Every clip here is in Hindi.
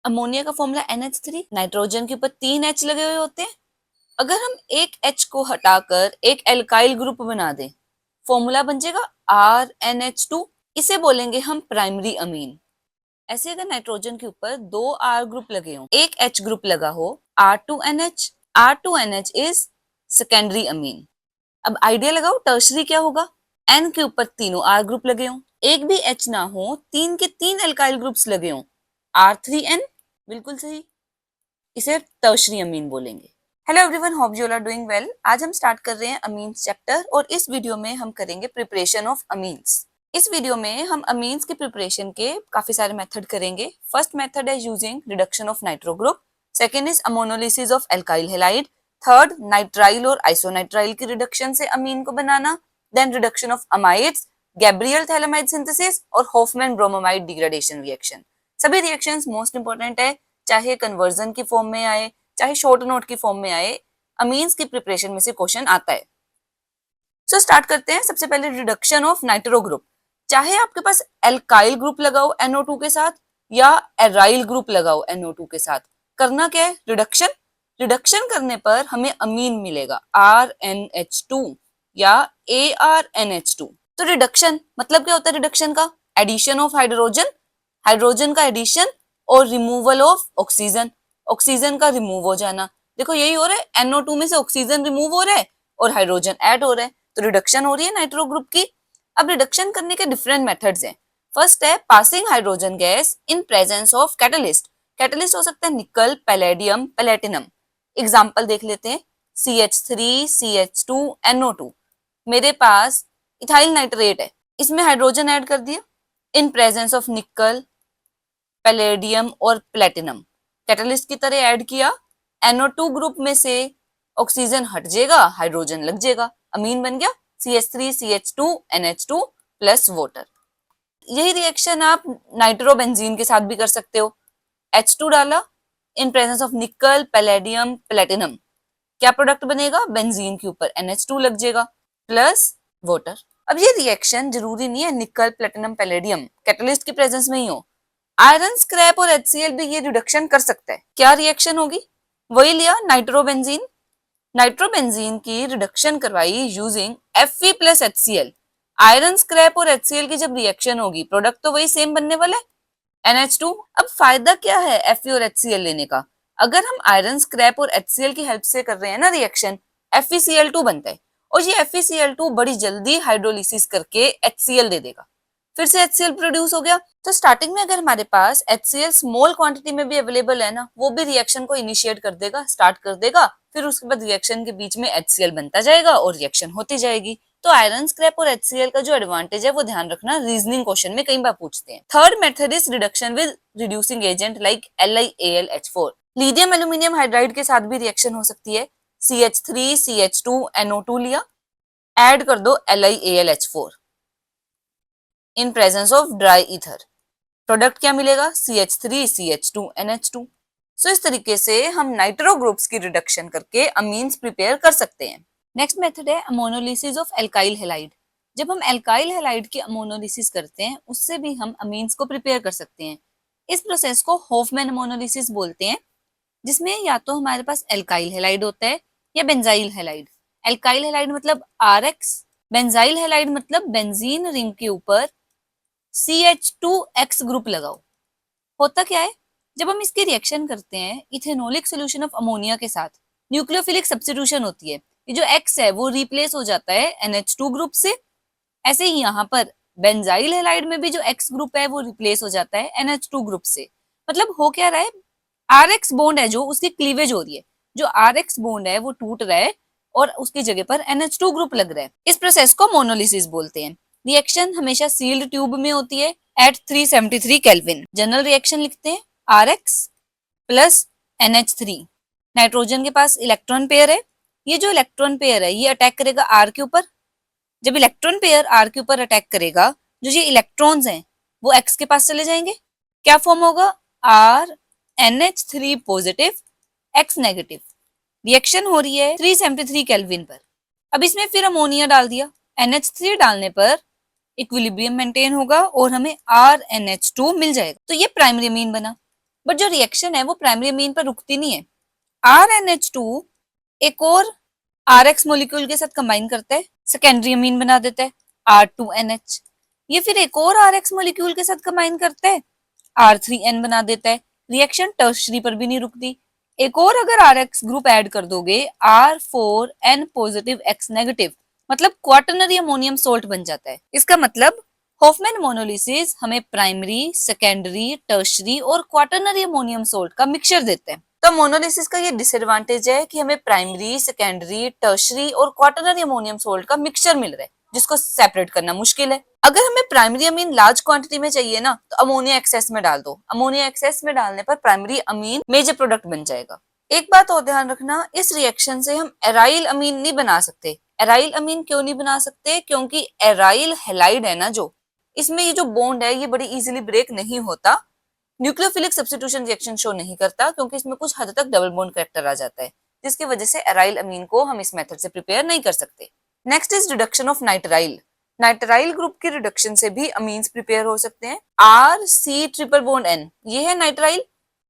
अमोनिया का फॉर्मूला NH3, नाइट्रोजन के ऊपर 3 H लगे हुए होते हैं। अगर हम एक H को हटाकर एक एल्काइल ग्रुप बना दें, फॉर्मूला बन जाएगा RNH2। इसे बोलेंगे हम प्राइमरी अमीन। ऐसे अगर नाइट्रोजन के ऊपर 2 R ग्रुप लगे हों, एक H ग्रुप लगा हो, R2NH, R2NH is secondary amine. अब आइडिया लगाओ टर्शरी क्या होगा। N के ऊपर तीनों R ग्रुप लगे हों, एक भी H ना हो, 3 के 3 एल्काइल ग्रुप्स लगे हों, R3N। बिल्कुल सही, इसे टर्शरी अमीन बोलेंगे। Hello everyone, hope you are doing well. आज हम स्टार्ट कर रहे हैं अमीन्स चैप्टर और इस वीडियो में हम करेंगे प्रिपरेशन ऑफ अमीन्स। इस वीडियो में हम अमीन्स की प्रिपरेशन के काफी सारे मेथड करेंगे। फर्स्ट मेथड है using reduction of nitro group, second is ammonolysis of alkyl halide, third nitrile और आइसोनाइट्राइल की रिडक्शन से अमीन को बनाना, then reduction of amides, Gabriel phthalimide synthesis और होफमैन ब्रोमोमाइड डिग्रेडेशन रिएक्शन। सभी रिएक्शंस मोस्ट इंपोर्टेंट है, चाहे कन्वर्जन की फॉर्म में आए चाहे शॉर्ट नोट की फॉर्म में आए, अमीन्स की प्रिपरेशन में से क्वेश्चन आता है। सो स्टार्ट करते हैं। सबसे पहले रिडक्शन ऑफ नाइट्रो ग्रुप। चाहे आपके पास एल्काइल ग्रुप लगा हो NO2 के साथ या एराइल ग्रुप लगा हो NO2 के साथ, करना क्या है, रिडक्शन। रिडक्शन करने पर हमें अमीन मिलेगा RNH2 या ARNH2। तो रिडक्शन मतलब क्या होता है, रिडक्शन का एडिशन ऑफ हाइड्रोजन, हाइड्रोजन का एडिशन और रिमूवल ऑफ ऑक्सीजन, ऑक्सीजन का रिमूव हो जाना। देखो यही हो रहा है, NO2 में से ऑक्सीजन रिमूव हो रहा है और हाइड्रोजन ऐड हो रहा है, तो रिडक्शन हो रही है नाइट्रो ग्रुप की। अब रिडक्शन करने के डिफरेंट मेथड्स हैं। फर्स्ट है passing hydrogen gas in presence of catalyst. Catalyst हो सकता है निकल, पैलेडियम, प्लेटिनम। एग्जांपल देख लेते हैं, CH3, CH2, NO2। मेरे पास इथाइल नाइट्रेट है, इसमें हाइड्रोजन ऐड कर दिया इन प्रेजेंस ऑफ निकल, पैलेडियम और प्लेटिनम। कैटलिस्ट की तरह ऐड किया, NO2 ग्रुप में से ऑक्सीजन हट जाएगा, हाइड्रोजन लग जाएगा, अमीन बन गया CH3, CH2, NH2 plus water. यही रिएक्शन आप नाइट्रोबेंजीन के साथ भी कर सकते हो। H2 डाला इन प्रेजेंस ऑफ निकल, पैलेडियम, प्लेटिनम, क्या प्रोडक्ट बनेगा, बेंजीन के ऊपर NH2 लग जाएगा प्लस वाटर। अब ये रिएक्शन जरूरी नहीं है निकल, प्लेटिनम, पैलेडियम कैटलिस्ट की प्रेजेंस में ही हो, आयरन स्क्रैप और HCl भी ये रिडक्शन कर सकता है। क्या रिएक्शन होगी, वही लिया नाइट्रोबेंजीन, नाइट्रोबेंजीन की रिडक्शन करवाई using Fe plus HCl। Iron scrap और HCl की जब रिएक्शन होगी, प्रोडक्ट तो वही सेम बनने वाला है NH2। अब फायदा क्या है Fe और HCl लेने का, अगर हम आयरन स्क्रैप और HCl की हेल्प से कर रहे हैं ना रिएक्शन, FeCl2 बनता है और ये FeCl2 बड़ी जल्दी हाइड्रोलिसिस करके HCl दे देगा, फिर से HCl प्रोड्यूस हो गया। तो स्टार्टिंग में अगर हमारे पास HCl स्मॉल क्वांटिटी में भी अवेलेबल है ना, वो भी रिएक्शन को इनिशिएट कर देगा, स्टार्ट कर देगा, फिर उसके बाद रिएक्शन के बीच में HCl बनता जाएगा और रिएक्शन होती जाएगी। तो आयरन स्क्रैप और HCl का जो एडवांटेज है वो ध्यान रखना, रीजनिंग क्वेश्चन में कई बार पूछते हैं। Third method is reduction with reducing agent like LiAlH4। Lithium aluminium hydride के साथ भी रिएक्शन हो सकती है। CH3, CH2, NO2 लिया, ऐड कर दो LiAlH4 in presence of dry ether, product क्या मिलेगा, CH3, CH2, NH2। सो इस तरीके से हम नाइट्रो ग्रुप्स की रिडक्शन करके अमीन्स प्रिपेयर कर सकते हैं। नेक्स्ट मेथड है अमोनोलिसिस ऑफ एल्काइल हैलाइड। जब हम एल्काइल हैलाइड की अमोनोलिसिस करते हैं, उससे भी हम अमीन्स को प्रिपेयर कर सकते हैं। इस प्रोसेस को होफमैन अमोनोलिसिस बोलते हैं, जिसमें या तो हमारे पास एल्काइल हैलाइड होता है या बेंजाइल हैलाइड। एल्काइल हैलाइड मतलब RX, बेंजाइल हैलाइड मतलब बेंजीन रिंग के ऊपर CH2X ग्रुप लगाओ। होता क्या है, जब हम इसकी रिएक्शन करते हैं इथेनोलिक सोल्यूशन ऑफ अमोनिया के साथ, न्यूक्लियोफिलिक सब्स्टिट्यूशन होती है, ये जो X है वो रिप्लेस हो जाता है NH2 ग्रुप से। ऐसे ही यहाँ पर बेंजाइल हैलाइड में भी जो X ग्रुप है वो रिप्लेस हो जाता है NH2 ग्रुप से। मतलब हो क्या रहा है, RX बॉन्ड है जो उसकी क्लीवेज हो रही है, जो RX बॉन्ड है वो टूट रहा है और उसकी जगह पर NH2 ग्रुप लग रहा है। इस प्रोसेस को मोनोलिसिस बोलते हैं। रिएक्शन हमेशा सील्ड ट्यूब में होती है एट 373 केल्विन। जनरल रिएक्शन लिखते हैं RX प्लस NH3। नाइट्रोजन के पास इलेक्ट्रॉन पेयर है, ये जो इलेक्ट्रॉन पेयर है ये अटैक करेगा R के ऊपर। जब इलेक्ट्रॉन पेयर R के ऊपर अटैक करेगा, जो ये इलेक्ट्रॉन्स हैं वो X के पास चले जाएंगे, क्या फॉर्म होगा, RNH3 positive X negative. Reaction हो रही है 373 केल्विन पर। अब इसमें फिर अमोनिया डाल दिया, NH3 डालने पर इक्विलिब्रियम मेंटेन होगा और हमें RNH2 मिल जाएगा। तो ये प्राइमरी अमीन बना। बट जो रिएक्शन है वो प्राइमरी अमीन पर रुकती नहीं है। RNH2 एक और RX मोलिक्यूल के साथ कंबाइन करता है, सेकेंडरी अमीन बना देता है R2NH। ये फिर एक और RX मोलिक्यूल के साथ कंबाइन करता है, R3N बना देता है। रिएक्शन टर्शरी पर भी नहीं रुकती। एक और अगर RX ग्रुप ऐड कर दोगे, R4N पॉजिटिव X नेगेटिव, मतलब क्वाटरनरी अमोनियम सोल्ट बन जाता है। इसका मतलब हॉफमैन मोनोलिसिस हमें प्राइमरी, सेकेंडरी, टर्शरी और क्वाटरनरी अमोनियम सोल्ट का मिक्सचर देते हैं। तो मोनोलिसिस का ये डिसएडवांटेज है कि हमें प्राइमरी, सेकेंडरी, टर्शरी और क्वाटरनरी अमोनियम सोल्ट का मिक्सचर मिल रहा है, जिसको सेपरेट करना मुश्किल है। अगर हमें प्राइमरी अमीन लार्ज क्वांटिटी में चाहिए ना, तो अमोनिया एक्सेस में डाल दो। अमोनिया एक्सेस में डालने पर प्राइमरी अमीन मेजर प्रोडक्ट बन जाएगा। एक बात और ध्यान रखना, इस रिएक्शन से हम एराइल अमीन नहीं बना सकते। एराइल अमीन क्यों नहीं बना सकते? क्योंकि एराइल हैलाइड है ना, जो इसमें ये जो बॉन्ड है ये बड़ी इजीली ब्रेक नहीं होता, न्यूक्लियोफिलिक सब्स्टिट्यूशन रिएक्शन शो नहीं करता, क्योंकि इसमें कुछ हद तक डबल बॉन्ड कैरेक्टर आ जाता है, जिसकी वजह से एराइल अमीन को हम इस मेथड से प्रिपेयर नहीं कर सकते। Next is reduction of nitrile. Nitrile group की रिडक्शन से भी अमीन्स प्रिपेयर हो सकते हैं। RC ट्रिपल बॉन्ड N, ये है नाइट्राइल।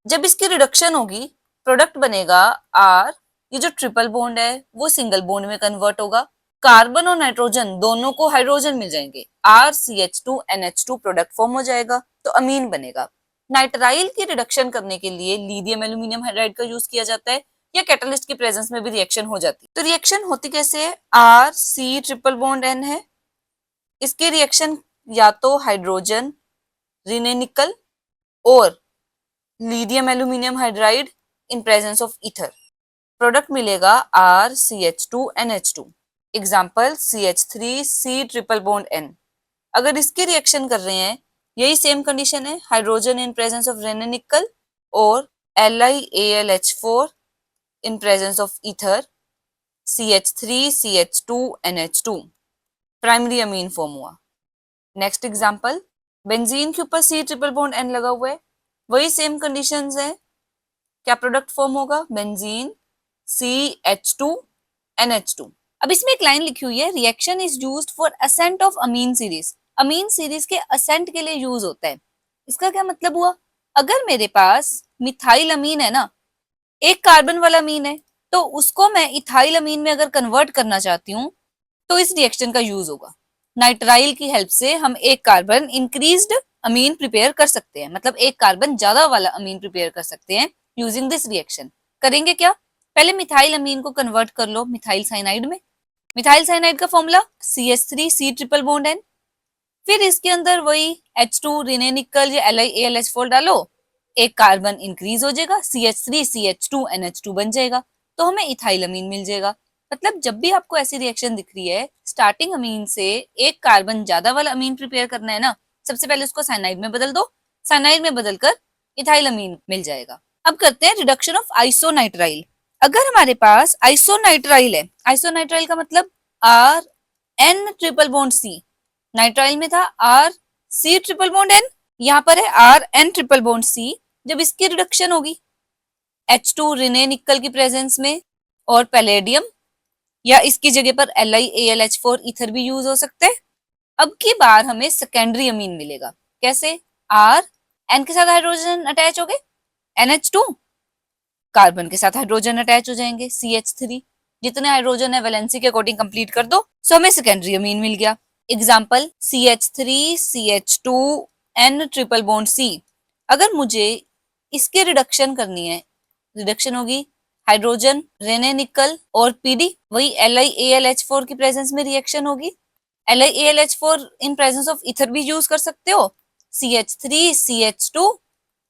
जब इसकी रिडक्शन होगी, प्रोडक्ट बनेगा R, ये जो ट्रिपल बॉन्ड है वो सिंगल बॉन्ड में कन्वर्ट होगा। कार्बन और नाइट्रोजन दोनों को हाइड्रोजन मिल जाएंगे, RCH2NH2 प्रोडक्ट फॉर्म हो जाएगा, तो अमीन बनेगा। नाइट्राइल की रिडक्शन करने के लिए लिथियम एल्यूमिनियम हाइड्राइड का यूज किया जाता है, या कैटलिस्ट की प्रेजेंस में भी रिएक्शन हो जाती है। तो रिएक्शन होती कैसे है? RC ट्रिपल बॉन्ड N है, इसकी रिएक्शन या तो हाइड्रोजन, रिने निकल और lithium aluminium hydride in presence of ether, product मिलेगा RCH2NH2। Example CH3C triple bond N। अगर इसकी रिएक्शन कर रहे हैं, यही सेम कंडीशन है, hydrogen in presence of Raney nickel और LiAlH4 in presence of ether, CH3CH2NH2, primary amine form हुआ। नेक्स्ट एग्जांपल, बेंजीन के ऊपर C ट्रिपल बॉन्ड N लगा हुआ है, वही सेम कंडीशंस है, क्या प्रोडक्ट फॉर्म होगा? Benzene CH2NH2। अब इसमें एक लाइन लिखी हुई है, reaction is used for ascent of amine series. Amine series के असेंट के लिए यूज होता है। इसका क्या मतलब हुआ? अगर मेरे पास मिथाइल अमीन है ना, एक कार्बन वाला अमीन है, तो उसको मैं इथाइल अमीन में अगर कन्वर्ट करना चाहती हूँ, तो इस रिएक्शन का यूज होगा। नाइट्राइल की हेल्प से हम एक कार्बन इंक्रीज्ड अमीन प्रिपेयर कर सकते हैं, मतलब एक कार्बन ज्यादा वाला अमीन प्रिपेयर कर सकते हैं यूजिंग दिस रिएक्शन। करेंगे क्या? पहले मिथाइल अमीन को कन्वर्ट कर लो मिथाइल साइनाइड में। मिथाइल साइनाइड का formula CH3C triple bond N। फिर इसके अंदर वही H2 रिने निकल या LiAlH4 डालो, एक कार्बन इंक्रीज हो जाएगा, CH3CH2NH2 बन जाएगा, तो हमें इथाइल अमीन मिल जाएगा। मतलब जब भी आपको ऐसी रिएक्शन दिख रही है, स्टार्टिंग अमीन से एक कार्बन ज्यादा वाला अमीन प्रिपेयर करना है ना, सबसे पहले उसको साइनाइड में बदल दो, साइनाइड में बदलकर इथाइल अमीन मिल जाएगा। अब करते हैं रिडक्शन ऑफ आइसोनाइट्राइल। अगर हमारे पास आइसोनाइट्राइल है, आइसोनाइट्राइल का मतलब RN triple bond C, nitrile में था RC ट्रिपल बॉन्ड N, यहाँ पर है RN ट्रिपल बॉन्ड C। जब इसकी रिडक्शन होगी H2 रिने निकल की प्रेजेंस में और पैलेडियम, या इसकी जगह पर LiAlH4 ईथर भी यूज हो सकते हैं। अब की बार हमें सेकेंडरी अमीन मिलेगा। कैसे? R, N के साथ हाइड्रोजन अटैच हो गए, NH2, कार्बन के साथ हाइड्रोजन अटैच हो जाएंगे CH3, जितने हाइड्रोजन है वैलेंसी के अकॉर्डिंग कंप्लीट कर दो, सो हमें सेकेंडरी अमीन मिल गया। Example CH3CH2N triple bond C। अगर मुझे इसकी रिडक्शन करनी है, रिडक्शन होगी हाइड्रोजन, रेने निकल और PD, वही LiAlH4 की प्रेजेंस में रिएक्शन होगी। LiAlH4 in presence of ether भी यूज कर सकते हो, CH3CH2,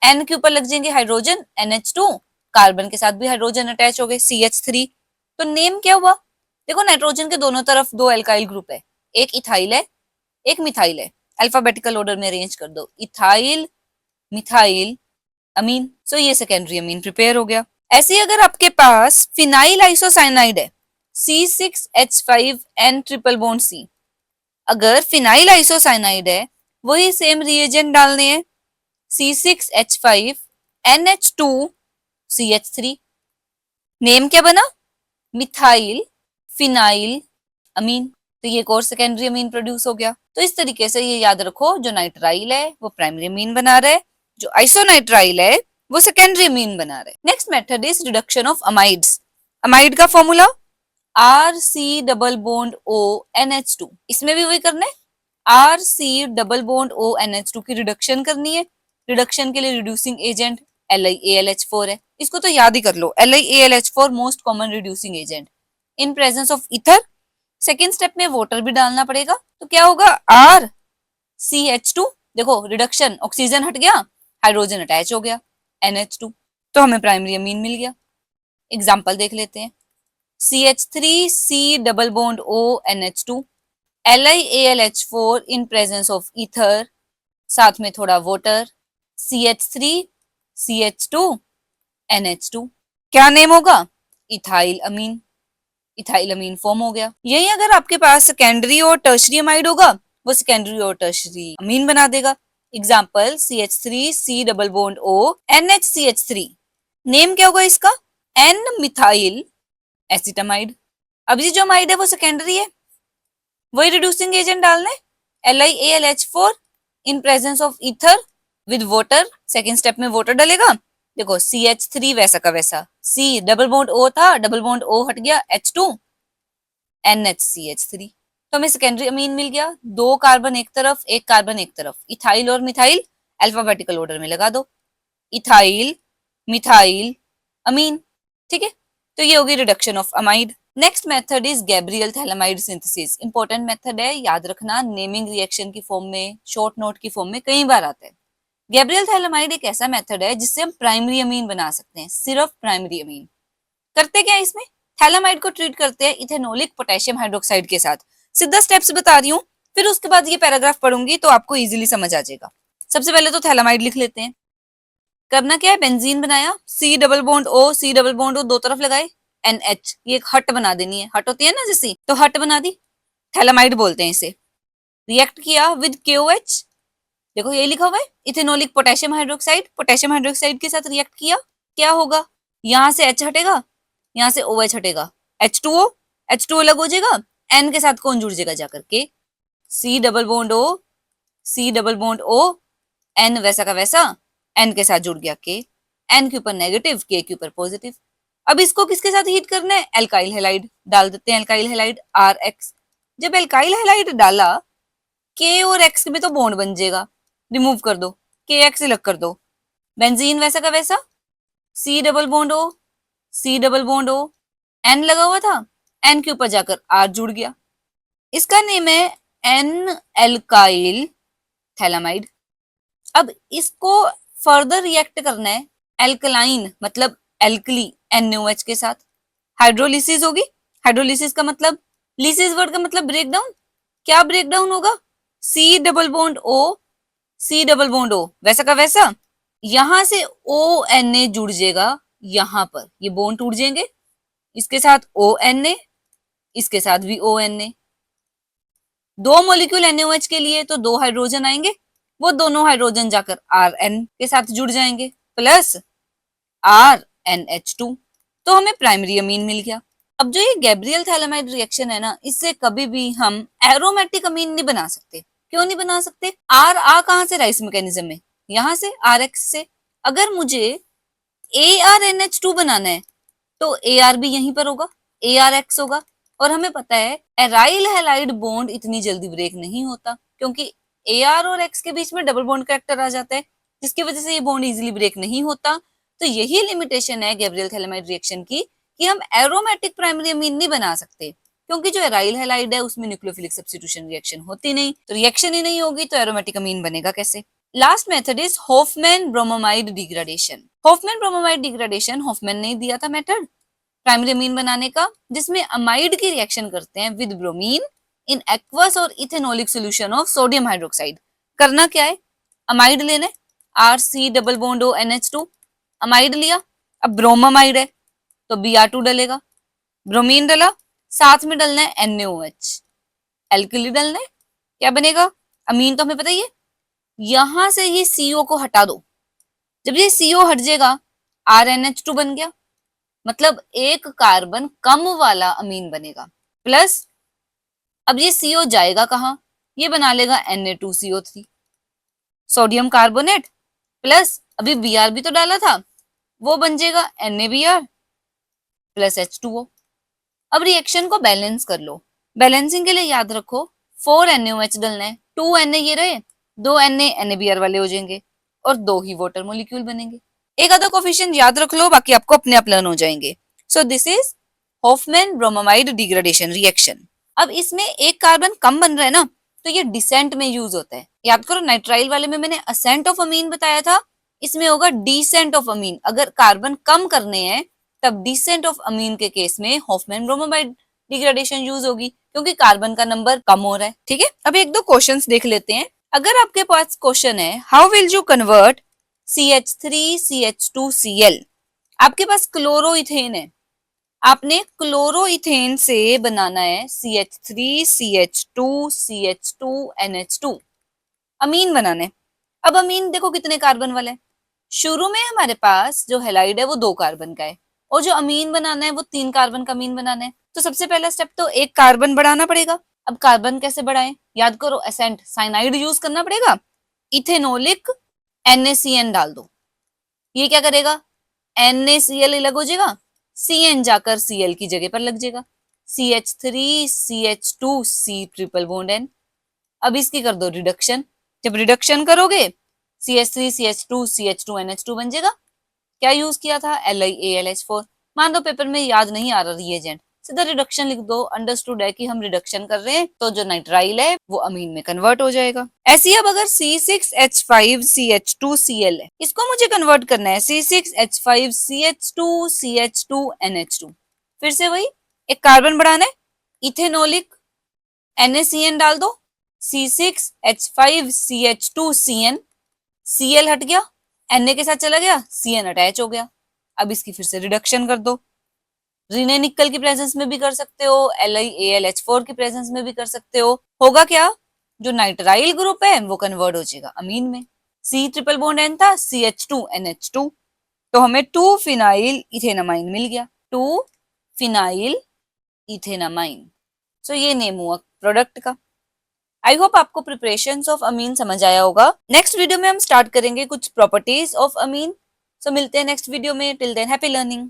N के ऊपर लग जाएंगे हाइड्रोजन, NH2, कार्बन के साथ भी हाइड्रोजन अटैच हो गए CH3, तो नेम क्या हुआ? देखो नाइट्रोजन के दोनों तरफ दो एल्काइल ग्रुप है, एक इथाइल है एक मिथाइल है, अल्फाबेटिकल ऑर्डर में अरेंज कर दो, इथाइल मिथाइल अमीन, सो ये सेकेंडरी अमीन प्रिपेयर हो गया। ऐसे ही अगर आपके पास फिनाइल आइसोसाइनाइड है C6H5N ट्रिपल बॉन्ड C, अगर फिनाइल आइसोसाइनाइड है वही सेम रिएजेंट डालने हैं, C6H5NH2CH3, नेम क्या बना? मिथाइल फिनाइल अमीन, तो ये एक और सेकेंडरी अमीन प्रोड्यूस हो गया। तो इस तरीके से ये याद रखो, जो नाइट्राइल है वो प्राइमरी अमीन बना रहा है, जो आइसोनाइट्राइल है वो सेकेंडरी अमीन बना रहे। Next method is reduction of amides. Amide का formula R C double bond O NH2। इसमें भी वही करना है, R C double bond O NH2 की रिडक्शन करनी है। रिडक्शन के लिए रिड्यूसिंग एजेंट LiAlH4 है, इसको तो याद ही कर लो। LiAlH4 most common reducing agent in presence of ether. Second step में वाटर भी डालना पड़ेगा, तो क्या होगा आर CH2। देखो रिडक्शन, ऑक्सीजन हट गया, हाइड्रोजन अटैच हो गया NH2, तो हमें प्राइमरी अमीन मिल गया। एग्जाम्पल देख लेते हैं। CH3C double bond O NH2, LiAlH4 in presence of ether, साथ में थोड़ा वाटर, CH3 CH2 NH2। क्या नेम होगा? इथाइल अमीन। इथाइल अमीन फॉर्म हो गया। यही अगर आपके पास सेकेंडरी और टर्शरी अमाइड होगा, वो सेकेंडरी और टर्शरी अमीन बना देगा। Example CH3C double bond O NHCH3। Name क्या होगा इसका? N methyl acetamide. अब ये जो अमाइड है वो सेकेंडरी है, वही रिड्यूसिंग एजेंट डालना है LiAlH4 in presence of ether with water. Second step में वाटर डलेगा। देखो CH3 वैसा का वैसा, C डबल बॉन्ड O था, डबल बॉन्ड O हट गया, H2 NHCH3। तो हमें सेकेंडरी अमीन मिल गया। दो कार्बन एक तरफ, एक कार्बन एक तरफ, इथाइल और मिथाइल अल्फाबेटिकल ऑर्डर में लगा दो, इथाइल मिथाइल अमीन। ठीक है, तो ये होगी reduction of amide. Next method is Gabriel phthalimide synthesis. Important method है, याद रखना, नेमिंग रिएक्शन की फॉर्म में, शॉर्ट नोट की फॉर्म में कई बार आता है। गैब्रियल थैलामाइड एक ऐसा मेथड है जिससे हम प्राइमरी अमीन बना सकते हैं, सिर्फ प्राइमरी अमीन। करते क्या है इसमें? थैलामाइड को ट्रीट करते हैं इथेनोलिक पोटेशियम हाइड्रोक्साइड के साथ। सीधा स्टेप्स बता रही हूँ, फिर उसके बाद ये पैराग्राफ पढ़ूंगी तो आपको इजीली समझ आ जाएगा। सबसे पहले तो थैलामाइड लिख लेते हैं। करना क्या है? बेंजीन बनाया, C double bond O, C double bond O दो तरफ लगाए, NH, ये एक हट बना देनी है। हट होती है ना जैसी, तो हट बना दी, थैलामाइड बोलते हैं इसे। रिएक्ट किया विद KOH, देखो ये लिखा हुआ है इथेनोलिक पोटेशियम हाइड्रोक्साइड। पोटेशियम हाइड्रोक्साइड के साथ रिएक्ट किया, क्या होगा? यहाँ से H हटेगा, यहाँ से OH हटेगा, H2O, H2O अलग हो जाएगा, N के साथ कौन जुड़ जाएगा जाकर के? C double bond O, C double bond O, N वैसा का वैसा, N के साथ जुड़ गया K, N के ऊपर नेगेटिव, K के ऊपर पॉजिटिव। अब इसको किसके साथ हीट करना है? एल्काइल हैलाइड डाल देते हैं, एल्काइल हैलाइड RX। जब एल्काइल हैलाइड डाला, K और X में तो बॉन्ड बन जाएगा, रिमूव कर दो, KX अलग कर दो। बेंजीन वैसा का वैसा, C double bond O, C double bond O, N लगा हुआ था, N के ऊपर जाकर R जुड़ गया, इसका नेम है N एल्काइल थैलामाइड। अब इसको फर्दर रिएक्ट करना है एल्कलाइन मतलब एल्कली NaOH के साथ, हाइड्रोलिसिस होगी। हाइड्रोलिसिस का मतलब, लिसिस वर्ड का मतलब ब्रेक डाउन। क्या ब्रेक डाउन होगा? C double bond O, C double bond O वैसा का वैसा, यहां से ONA जुड़ जाएगा, यहां पर ये बॉन्ड टूट जाएंगे, इसके साथ ONA, इसके साथ भी ONA। दो मॉलिक्यूल NaOH के लिए तो दो हाइड्रोजन आएंगे, वो दोनों हाइड्रोजन जाकर Rn के साथ जुड़ जाएंगे, प्लस RnH2, तो हमें प्राइमरी अमीन मिल गया। अब जो ये गैब्रियल थैलामाइड रिएक्शन है ना, इससे कभी भी हम एरोमेटिक अमीन नहीं बना सकते। क्यों नहीं बना सकते? आ कहां से? राइस मैकेनिज्म में, यहां से RX से। अगर मुझे ArNH2 बनाना है तो AR भी यहीं पर होगा, ARX होगा। और हमें पता है एराइल हैलाइड बॉन्ड इतनी जल्दी ब्रेक नहीं होता, क्योंकि AR और X के बीच में डबल बॉन्ड कैरेक्टर आ जाता है, जिसकी वजह से ये बॉन्ड इजीली ब्रेक नहीं होता। तो यही लिमिटेशन है गैब्रियल थैलामाइड रिएक्शन की, कि हम एरोमेटिक प्राइमरी अमीन नहीं बना सकते, क्योंकि जो एराइल हैलाइड है उसमें न्यूक्लियोफिलिक सब्स्टिट्यूशन रिएक्शन होती नहीं, तो रिएक्शन ही नहीं होगी तो एरोमेटिक अमीन बनेगा कैसे? Last method is Hofmann bromamide degradation. Hofmann bromamide degradation Hofmann ने दिया था मेथड प्राइमरी अमीन बनाने का, जिसमें अमाइड की रिएक्शन करते हैं विद ब्रोमीन इन एक्वस और इथेनोलिक सोल्यूशन ऑफ सोडियम हाइड्रोक्साइड। करना क्या है? अमाइड लेना है, RC double bond O NH2, amide लिया। अब ब्रोमामाइड है तो Br2 डलेगा, ब्रोमीन डला, साथ में डलना है NaOH, एल्कली डलना है, क्या बनेगा? अमीन तो हमें पता ही है। यहां से ये CO को हटा दो, जब ये CO हट जाएगा RnH2 बन गया, मतलब एक कार्बन कम वाला अमीन बनेगा। प्लस अब ये CO जाएगा कहाँ? ये बना लेगा Na2CO3, सोडियम कार्बोनेट प्लस अभी Br भी तो डाला था, वो बन जाएगा NaBr प्लस H2O। अब रिएक्शन को बैलेंस कर लो। बैलेंसिंग के लिए याद रखो 4 NaOH डलना है, 2 Na ये रहे, 2 Na NaBr वाले हो जाएंगे और 2 ही वाटर मॉलिक्यूल बनेंगे। एक आधा कोफिशिएंट याद रख लो, बाकी आपको अपने आप लर्न हो जाएंगे। So this is Hofmann bromamide degradation reaction. अब इसमें एक कार्बन कम बन रहा है ना, तो ये डिसेंट में यूज होता है। याद करो नाइट्राइल वाले में मैंने असेंट ऑफ अमीन बताया था, इसमें होगा डिसेंट ऑफ अमीन। अगर कार्बन कम करने हैं तब डिसेंट ऑफ अमीन के केस में हॉफमैन ब्रोमामाइड डिग्रेडेशन यूज होगी, क्योंकि कार्बन का नंबर कम हो रहा है। ठीक है, अब एक दो क्वेश्चंस देख लेते हैं। अगर आपके पास क्वेश्चन है how will you convert CH3CH2Cl, आपके पास क्लोरोइथेन है, आपने क्लोरोइथेन से बनाना है CH3CH2CH2NH2 अमीन बनाना है। अब अमीन देखो कितने कार्बन वाला है, शुरू में हमारे पास जो हैलाइड है वो 2 कार्बन का है, और जो अमीन बनाना है वो 3 कार्बन का अमीन बनाना है। तो सबसे पहला स्टेप तो एक कार्बन बढ़ाना पड़ेगा। अब कार्बन कैसे बढ़ाएं, याद करो एसेंट साइनाइड यूज करना पड़ेगा, इथेनोलिक NaCN डाल दो। ये क्या करेगा, NaCl अलग हो जाएगा, CN जाकर Cl की जगह पर लग जाएगा, CH3CH2C ट्रिपल बॉन्ड N। अब इसकी कर दो रिडक्शन, जब रिडक्शन करोगे CH3CH2CH2NH2 बन जाएगा। क्या यूज किया था, LiAlH4। मान लो पेपर में याद नहीं आ रहा रिएजेंट, सीधा रिडक्शन लिख दो, अंडरस्टूड है कि हम रिडक्शन कर रहे हैं, तो जो नाइट्राइल है वो अमीन में कन्वर्ट हो जाएगा। ऐसे ही अब अगर C6H5CH2Cl है, इसको मुझे कन्वर्ट करना है C6H5CH2CH2NH2। फिर से वही, एक कार्बन बढ़ाना है, इथेनोलिक NaCN डाल दो, C6H5CH2CN, Cl हट गया, Na के साथ चला गया, Cn अटैच हो गया। अब इसकी फिर से रिडक्शन कर दो, रीने निकल की प्रेजेंस में भी कर सकते हो, LiAlH4 की प्रेजेंस में भी कर सकते हो। होगा क्या, जो नाइट्राइल ग्रुप है वो कन्वर्ट हो जाएगा अमीन में। C ट्रिपल बॉन्ड N था, CH2NH2, तो हमें 2 फिनाइल इथेनामाइन मिल गया, 2 फिनाइल इथेनामाइन। सो ये नेम हुआ प्रोडक्ट का। आई होप आपको प्रिपरेशंस ऑफ अमीन समझ आया होगा। नेक्स्ट वीडियो में हम स्टार्ट करेंगे कुछ प्रॉपर्टीज ऑफ अमीन। सो मिलते हैं नेक्स्ट वीडियो में, टिल देन हैप्पी लर्निंग।